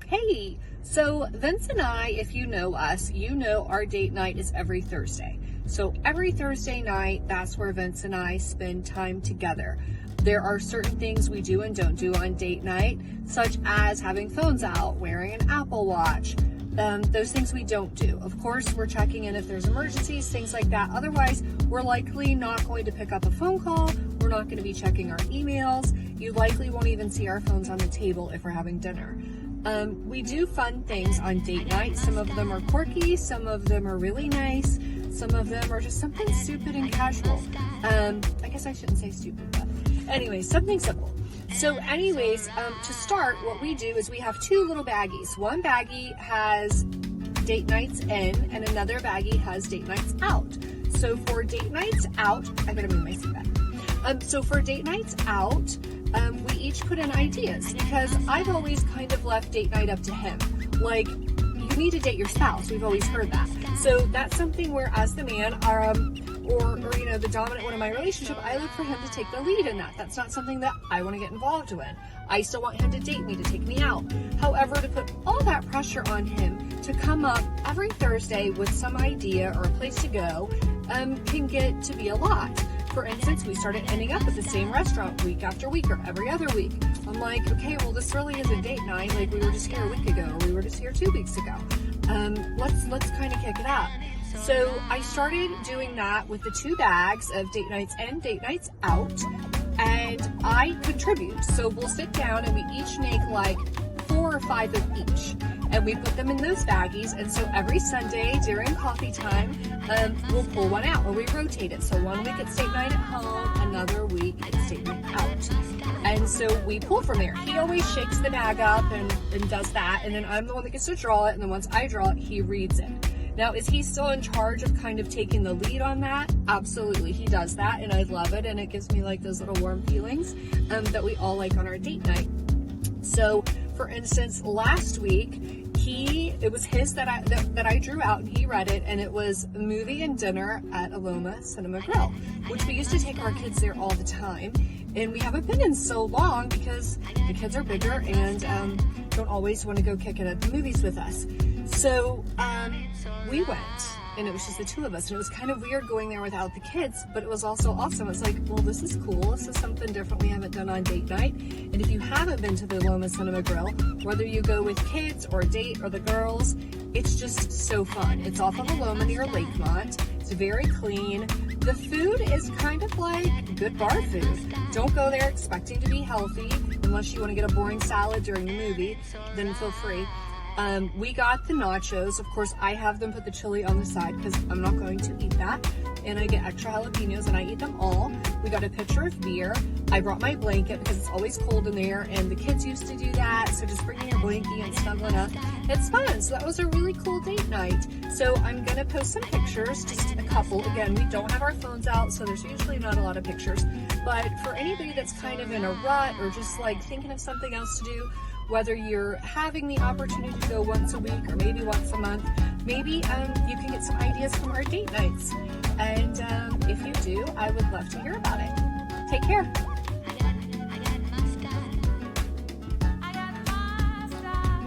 Hey, so Vince and I, if you know us, you know our date night is every Thursday. So every Thursday night, that's where Vince and I spend time together. There are certain things we do and don't do on date night, such as having phones out, wearing an Apple Watch. Those things we don't do. Of course, we're checking in if there's emergencies, things like that. Otherwise, we're likely not going to pick up a phone call. We're not going to be checking our emails. You likely won't even see our phones on the table if we're having dinner. We do fun things on date night. Some of them are quirky, some of them are really nice, some of them are just something stupid and casual. I guess I shouldn't say stupid, but anyway, something simple. So anyways, to start, what we do is we have two little baggies. One baggie has date nights in and another baggie has date nights out. So for date nights out, I better move my seat back. So for date nights out, we each put in ideas because I've always kind of left date night up to him. Like, you need to date your spouse. We've always heard that. So that's something where as the man, or you know, the dominant one in my relationship, I look for him to take the lead in that. That's not something that I want to get involved in. I still want him to date me, to take me out. However, to put all that pressure on him to come up every Thursday with some idea or a place to go can get to be a lot. For instance, we started ending up at the same restaurant week after week or every other week. I'm like, okay, well, this really isn't date night. Like, we were just here a week ago, or we were just here 2 weeks ago. Let's kind of kick it up. So I started doing that with the two bags of date nights in, date nights out, and I contribute. So we'll sit down and we each make like 4 or 5 of each, and we put them in those baggies. And so every Sunday during coffee time, we'll pull one out, or we rotate it. So one week it's date night at home, another week it's date night out. And so we pull from there. He always shakes the bag up and does that, and then I'm the one that gets to draw it, and then once I draw it, he reads it. Now, is he still in charge of kind of taking the lead on that? Absolutely, he does that, and I love it, and it gives me like those little warm feelings that we all like on our date night. So, for instance, last week, it was his that I drew out, and he read it, and it was movie and dinner at Aloma Cinema Grill, which we used to take our kids there all the time, and we haven't been in so long because the kids are bigger and don't always want to go kick it at the movies with us. So we went, and it was just the two of us, and it was kind of weird going there without the kids, but it was also awesome. It's like, well, this is cool. This is something different we haven't done on date night. And if you haven't been to the Aloma Cinema Grill, whether you go with kids or date or the girls, it's just so fun. It's off of Aloma near Lakemont. It's very clean. The food is kind of like good bar food. Don't go there expecting to be healthy unless you want to get a boring salad during the movie, then feel free. We got the nachos. Of course, I have them put the chili on the side because I'm not going to eat that. And I get extra jalapenos and I eat them all. We got a pitcher of beer. I brought my blanket because it's always cold in there, and the kids used to do that. So just bringing your blankie and snuggling up. It's fun. So that was a really cool date night. So I'm going to post some pictures, just a couple. Again, we don't have our phones out, so there's usually not a lot of pictures. But for anybody that's kind of in a rut or just like thinking of something else to do, whether you're having the opportunity to go once a week or maybe once a month, maybe you can get some ideas from our date nights. And if you do, I would love to hear about it. Take care.